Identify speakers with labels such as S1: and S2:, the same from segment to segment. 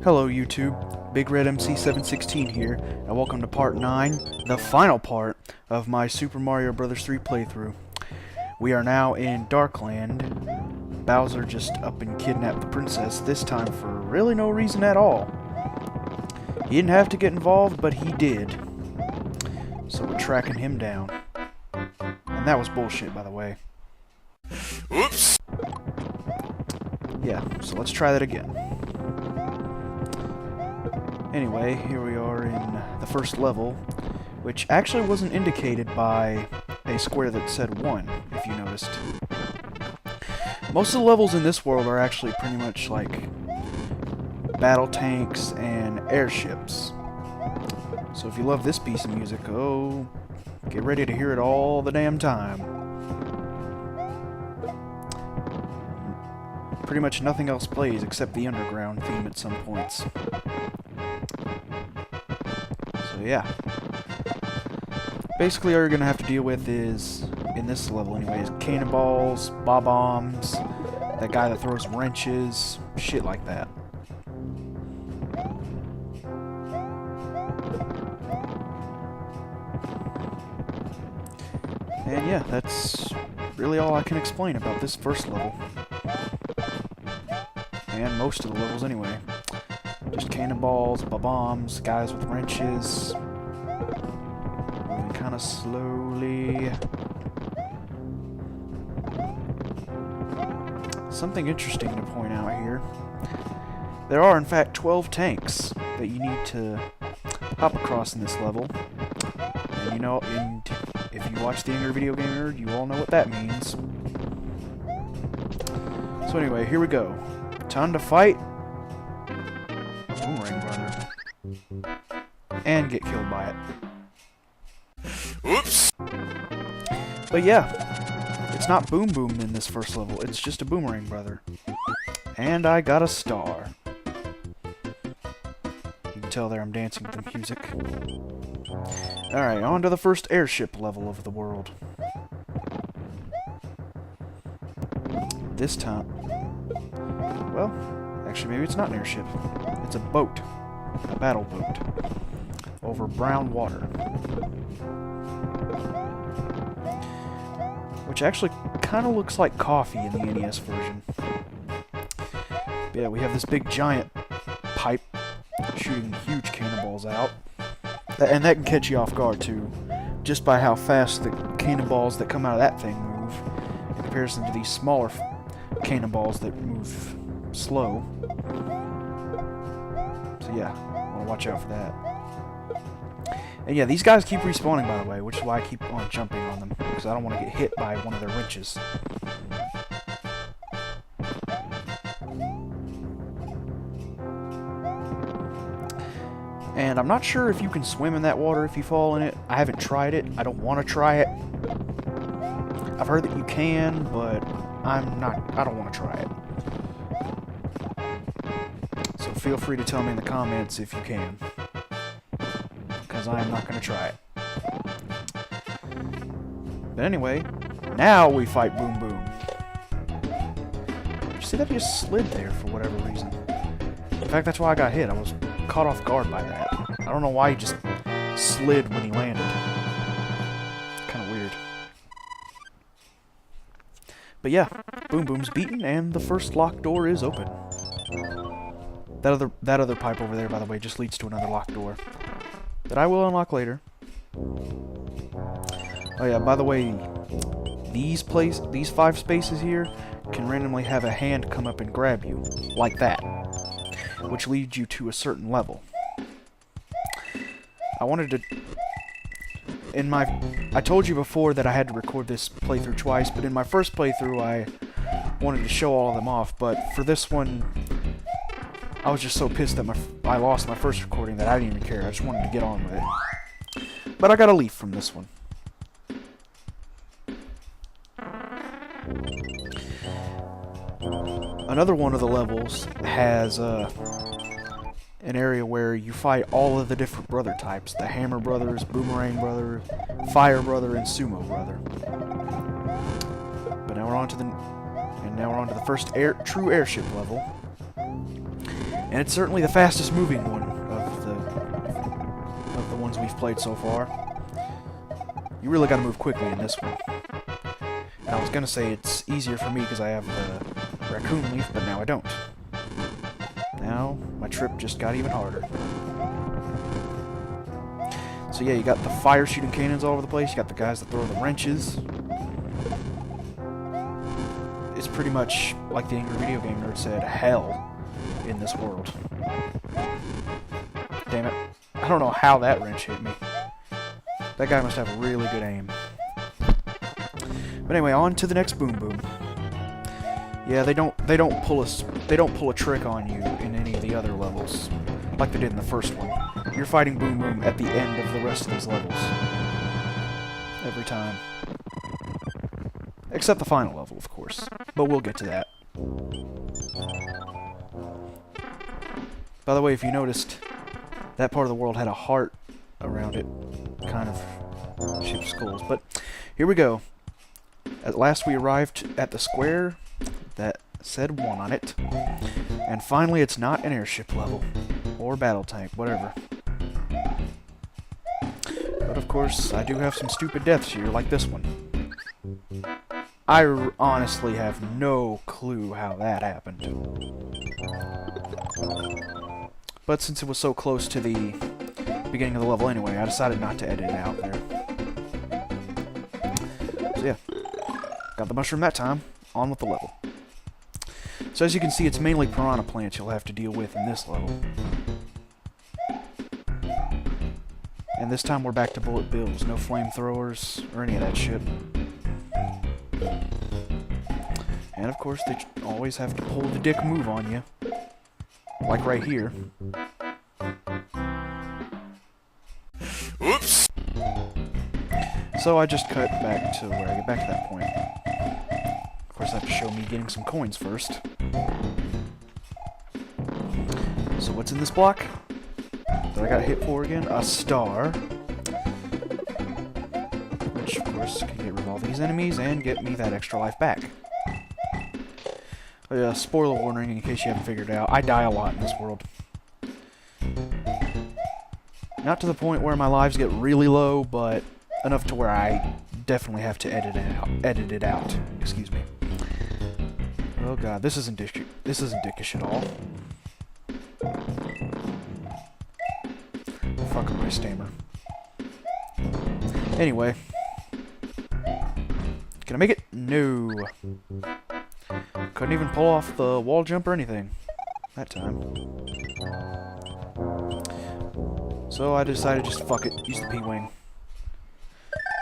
S1: Hello YouTube, Big Red MC716 here, and welcome to part 9, the final part of my Super Mario Bros. 3 playthrough. We are now in Darkland. Bowser just up and kidnapped the princess, this time for really no reason at all. He didn't have to get involved, but he did. So we're tracking him down. And that was bullshit, by the way.
S2: Oops!
S1: Yeah, so let's try that again. Anyway, here we are in the first level, which actually wasn't indicated by a square that said 1, if you noticed. Most of the levels in this world are actually pretty much like battle tanks and airships. So if you love this piece of music, oh, get ready to hear it all the damn time. Pretty much nothing else plays except the underground theme at some points. So yeah. Basically all you're gonna have to deal with is, in this level anyways, cannonballs, bob-ombs, that guy that throws wrenches, shit like that. And yeah, that's really all I can explain about this first level. And most of the levels anyway. Just cannonballs, bombs, guys with wrenches. Moving kind of slowly. Something interesting to point out here. There are in fact 12 tanks that you need to hop across in this level. And you know, if you watch the Angry Video Gamer, you all know what that means. So anyway, here we go. Time to fight Boomerang Brother. And get killed by it.
S2: Oops!
S1: But yeah, it's not Boom Boom in this first level, it's just a Boomerang Brother. And I got a star. You can tell there I'm dancing with the music. Alright, on to the first airship level of the world. This time... well, actually maybe it's not an airship. It's a boat. A battle boat. Over brown water. Which actually kind of looks like coffee in the NES version. But yeah, we have this big giant pipe shooting huge cannonballs out. And that can catch you off guard too, just by how fast the cannonballs that come out of that thing move, in comparison to these smaller cannonballs that move slow. So yeah, I want to watch out for that. And yeah, these guys keep respawning, by the way, which is why I keep on jumping on them, because I don't want to get hit by one of their wrenches. And I'm not sure if you can swim in that water if you fall in it. I haven't tried it. I don't want to try it. I've heard that you can, but I don't want to try it. So feel free to tell me in the comments if you can. Because I am not going to try it. But anyway, now we fight Boom Boom. You see that he just slid there for whatever reason. In fact, that's why I got hit. I was caught off guard by that. I don't know why he just slid when he landed. Kind of weird. But yeah, Boom Boom's beaten, and the first locked door is open. That other pipe over there, by the way, just leads to another locked door that I will unlock later. Oh yeah, by the way, these 5 spaces here can randomly have a hand come up and grab you, like that, which leads you to a certain level. I wanted to... I told you before that I had to record this playthrough twice, but in my first playthrough I wanted to show all of them off, but for this one, I was just so pissed that I lost my first recording that I didn't even care. I just wanted to get on with it. But I got a leaf from this one. Another one of the levels has an area where you fight all of the different brother types. The Hammer Brothers, Boomerang Brother, Fire Brother, and Sumo Brother. But now we're on to the first true airship level. And it's certainly the fastest moving one of the ones we've played so far. You really gotta move quickly in this one. And I was gonna say it's easier for me because I have the raccoon leaf, but now I don't. Now, my trip just got even harder. So yeah, you got the fire shooting cannons all over the place, you got the guys that throw the wrenches. It's pretty much, like the Angry Video Game Nerd said, hell in this world. Damn it. I don't know how that wrench hit me. That guy must have really good aim. But anyway, on to the next Boom Boom. Yeah, they don't pull a trick on you in any of the other levels, like they did in the first one. You're fighting Boom Boom at the end of the rest of these levels. Every time. Except the final level, of course. But we'll get to that. By the way, if you noticed, that part of the world had a heart around it, kind of shaped skulls. But here we go. At last we arrived at the square that said 1 on it. And finally it's not an airship level. Or battle tank, whatever. But of course, I do have some stupid deaths here, like this one. I honestly have no clue how that happened. But since it was so close to the beginning of the level anyway, I decided not to edit it out there. So yeah, got the mushroom that time, on with the level. So as you can see, it's mainly piranha plants you'll have to deal with in this level. And this time we're back to bullet bills, no flamethrowers or any of that shit. And of course, they always have to pull the dick move on you. Like right here.
S2: Oops.
S1: So I just cut back to where I get back to that point. Of course, I have to show me getting some coins first. So what's in this block that I got hit for again? A star. Which, of course, can get rid of all these enemies and get me that extra life back. Spoiler warning, in case you haven't figured it out, I die a lot in this world. Not to the point where my lives get really low, but enough to where I definitely have to edit it out. Excuse me. Oh god, this isn't dickish at all. Fucking my stammer. Anyway. Can I make it? No. Couldn't even pull off the wall jump or anything that time. So I decided just fuck it, use the P-Wing.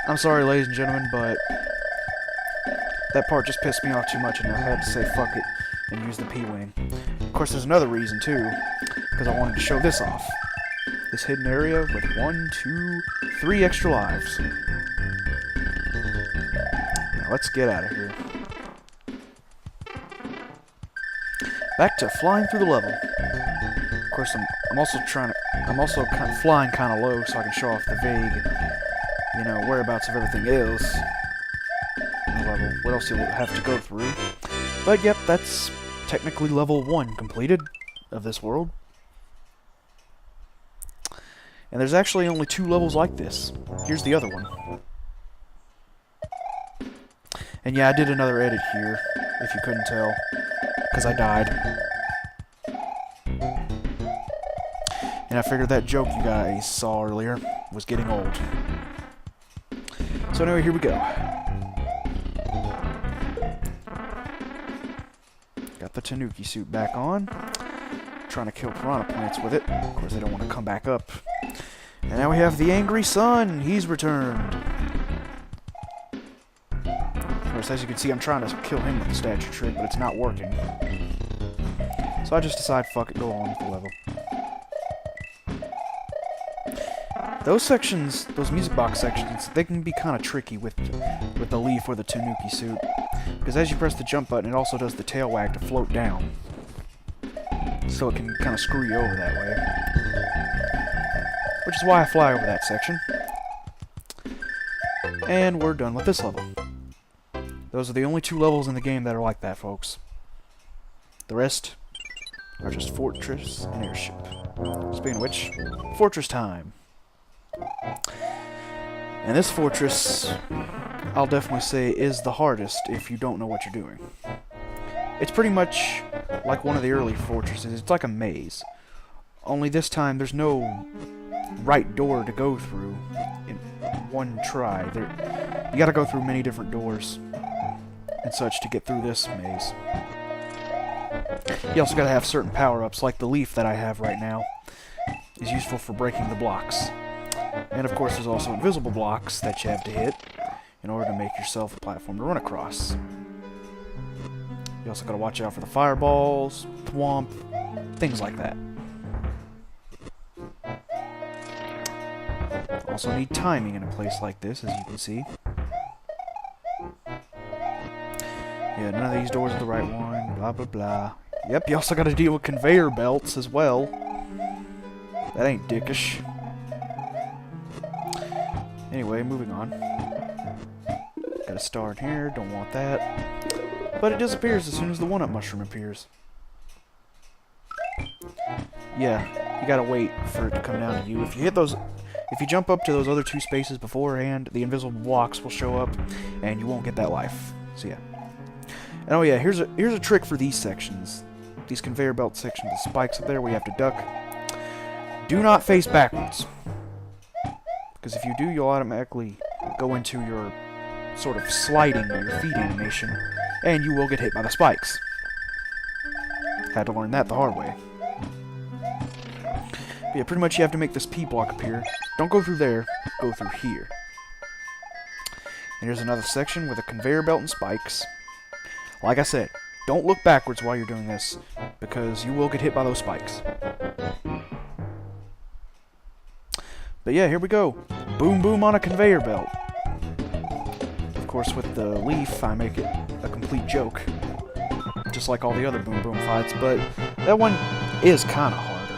S1: I'm sorry, ladies and gentlemen, but that part just pissed me off too much and I had to say fuck it and use the P-Wing. Of course, there's another reason too, because I wanted to show this off. This hidden area with 1, 2, 3 extra lives. Now let's get out of here. Back to flying through the level. Of course, I'm also kind of flying kind of low so I can show off the vague, you know, whereabouts of everything is in the level. What else you'll have to go through. But yep, that's technically level 1 completed of this world. And there's actually only 2 levels like this. Here's the other one. And yeah, I did another edit here, if you couldn't tell, because I died. And I figured that joke you guys saw earlier was getting old. So anyway, here we go. Got the Tanuki suit back on. Trying to kill piranha plants with it. Of course, they don't want to come back up. And now we have the Angry Sun. He's returned. Of course, as you can see, I'm trying to kill him with the statue trick, but it's not working. So I just decide, fuck it, go on with the level. Those sections, those music box sections, they can be kind of tricky with the leaf or the Tanuki suit. Because as you press the jump button, it also does the tail wag to float down. So it can kind of screw you over that way. Which is why I fly over that section. And we're done with this level. Those are the only 2 levels in the game that are like that, folks. The rest, are just fortress and airship. Speaking of which, fortress time. And this fortress, I'll definitely say, is the hardest if you don't know what you're doing. It's pretty much like one of the early fortresses. It's like a maze. Only this time there's no right door to go through in one try. You gotta go through many different doors and such to get through this maze. You also gotta have certain power-ups, like the leaf that I have right now is useful for breaking the blocks. And of course there's also invisible blocks that you have to hit in order to make yourself a platform to run across. You also gotta watch out for the fireballs, thwomp, things like that. Also need timing in a place like this, as you can see. Yeah, none of these doors are the right one, blah blah blah. Yep, you also gotta deal with conveyor belts as well. That ain't dickish. Anyway, moving on. Got a star in here, don't want that. But it disappears as soon as the one-up mushroom appears. Yeah, you gotta wait for it to come down to you. If you jump up to those other two spaces beforehand, the invisible blocks will show up, and you won't get that life. So yeah. And oh yeah, here's a trick for these sections. These conveyor belt sections, the spikes up there where you have to duck. Do not face backwards. Because if you do, you'll automatically go into your sort of sliding your feet animation, and you will get hit by the spikes. Had to learn that the hard way. But yeah, pretty much you have to make this P block appear. Don't go through there, go through here. And here's another section with a conveyor belt and spikes. Like I said, don't look backwards while you're doing this, because you will get hit by those spikes. But yeah, here we go. Boom boom on a conveyor belt. Of course, with the leaf, I make it a complete joke. Just like all the other boom boom fights, but that one is kind of harder.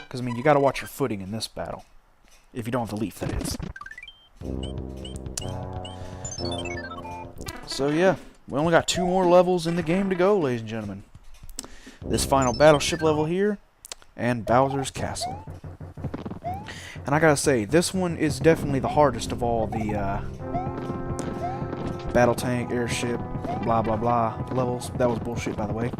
S1: Because, I mean, you gotta watch your footing in this battle. If you don't have the leaf, that is. So yeah, we only got 2 more levels in the game to go, ladies and gentlemen. This final battleship level here, and Bowser's Castle. And I gotta say, this one is definitely the hardest of all the battle tank, airship, blah blah blah levels. That was bullshit, by the way.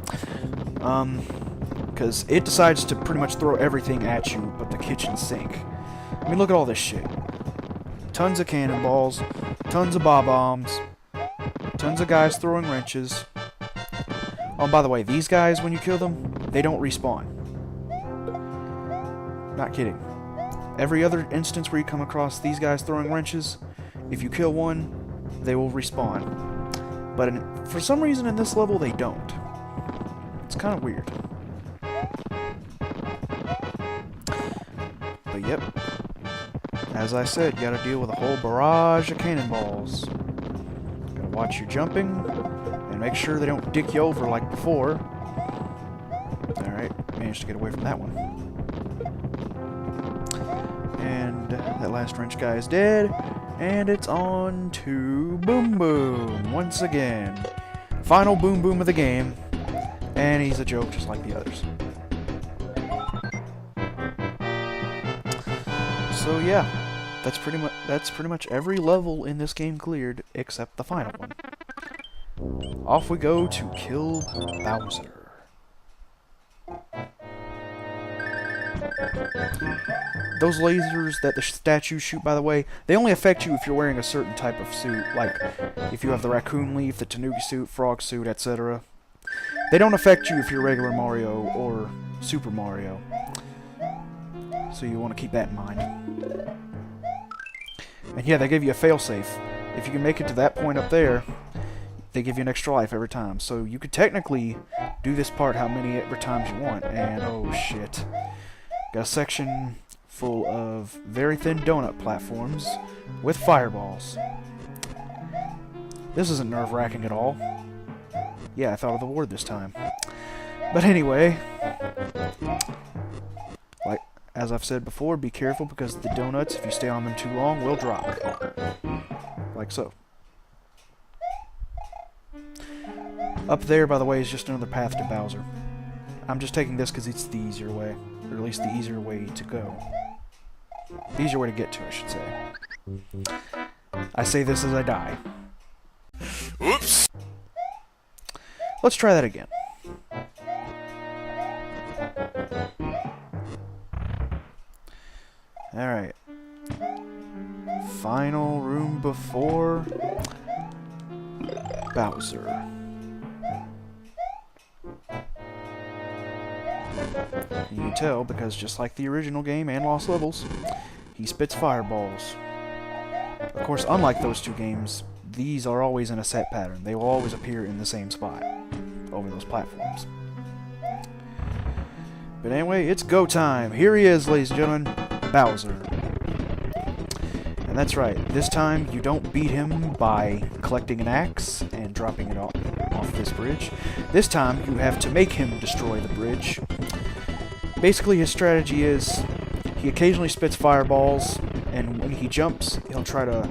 S1: Because it decides to pretty much throw everything at you but the kitchen sink. I mean, look at all this shit. Tons of cannonballs, tons of bob-bombs, tons of guys throwing wrenches. Oh, and by the way, these guys, when you kill them, they don't respawn. Not kidding. Every other instance where you come across these guys throwing wrenches, if you kill one, they will respawn. But for some reason in this level, they don't. It's kind of weird. But yep. As I said, you gotta deal with a whole barrage of cannonballs. Gotta watch your jumping, and make sure they don't dick you over like before. Alright, managed to get away from that one. And that last wrench guy is dead. And it's on to Boom Boom once again. Final Boom Boom of the game. And he's a joke just like the others. So yeah, that's pretty much every level in this game cleared except the final one. Off we go to kill Bowser. Those lasers that the statues shoot, by the way, they only affect you if you're wearing a certain type of suit, like if you have the raccoon leaf, the tanuki suit, frog suit, etc. They don't affect you if you're regular Mario or Super Mario. So you want to keep that in mind. And yeah, they give you a failsafe. If you can make it to that point up there, they give you an extra life every time. So you could technically do this part how many times you want. And oh shit. Got a section full of very thin donut platforms with fireballs. This isn't nerve-wracking at all. Yeah, I thought of the word this time. But anyway, like as I've said before, be careful because the donuts, if you stay on them too long, will drop. Like so. Up there, by the way, is just another path to Bowser. I'm just taking this because it's the easier way. Or at least the easier way to go. The easier way to get to, I should say. I say this as I die.
S2: Oops.
S1: Let's try that again. Alright. Final room before Bowser. You can tell because just like the original game and Lost Levels, he spits fireballs. Of course, unlike those two games, these are always in a set pattern. They will always appear in the same spot over those platforms. But anyway, it's go time. Here he is, ladies and gentlemen, Bowser. And that's right, this time you don't beat him by collecting an axe and dropping it off this bridge. This time you have to make him destroy the bridge. Basically his strategy is he occasionally spits fireballs, and when he jumps, he'll try to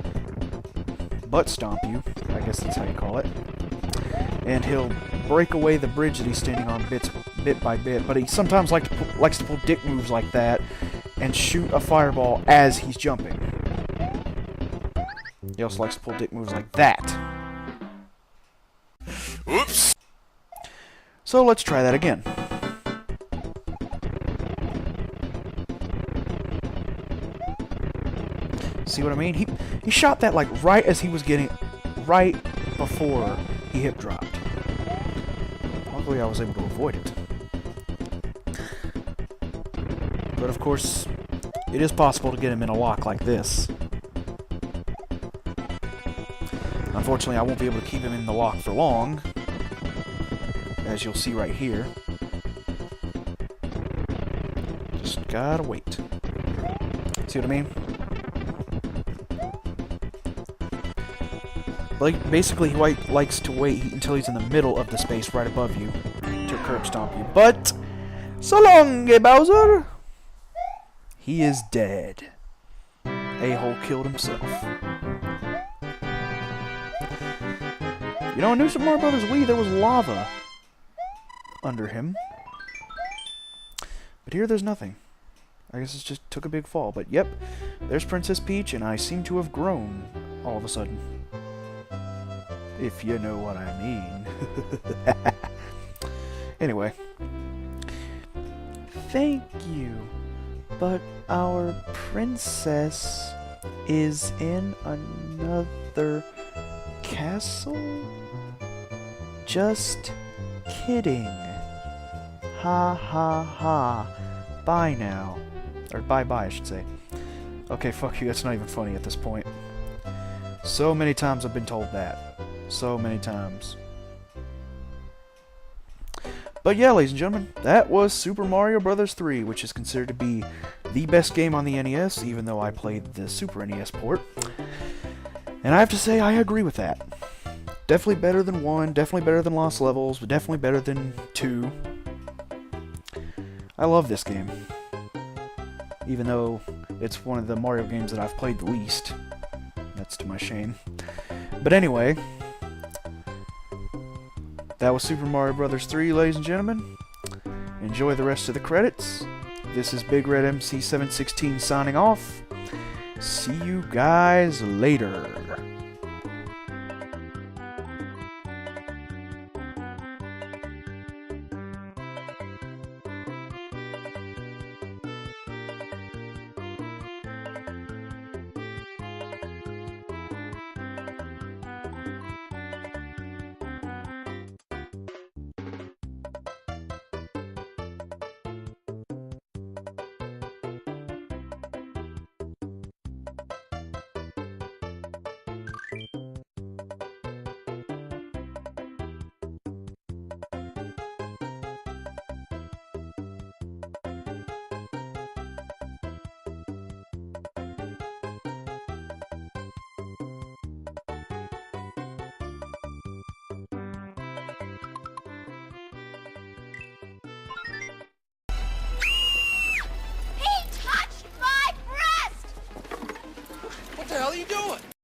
S1: butt stomp you, I guess that's how you call it. And he'll break away the bridge that he's standing on bit by bit, but he sometimes likes to pull dick moves like that and shoot a fireball as he's jumping. He also likes to pull dick moves like that.
S2: Oops.
S1: So let's try that again. See what I mean? He shot that like right as he was getting, right before he hip dropped. Luckily I was able to avoid it. But of course, it is possible to get him in a lock like this. Unfortunately, I won't be able to keep him in the lock for long, as you'll see right here. Just gotta wait. See what I mean? Like, basically, he likes to wait until he's in the middle of the space right above you to curb stomp you. But, so long, Bowser! He is dead. A-hole killed himself. You know, in New Super Mario Bros. Wii, there was lava under him. But here, there's nothing. I guess it just took a big fall. But, yep, there's Princess Peach, and I seem to have grown all of a sudden. If you know what I mean. Anyway. Thank you. But our princess is in another castle? Just kidding. Ha ha ha. Bye now. Or bye-bye, I should say. Okay, fuck you, that's not even funny at this point. So many times I've been told that. So many times. But yeah, ladies and gentlemen, that was Super Mario Bros. 3, which is considered to be the best game on the NES, even though I played the Super NES port. And I have to say, I agree with that. Definitely better than 1, definitely better than Lost Levels, but definitely better than 2. I love this game. Even though it's one of the Mario games that I've played the least. That's to my shame. But anyway, that was Super Mario Bros. 3, ladies and gentlemen. Enjoy the rest of the credits. This is Big Red MC 716 signing off. See you guys later.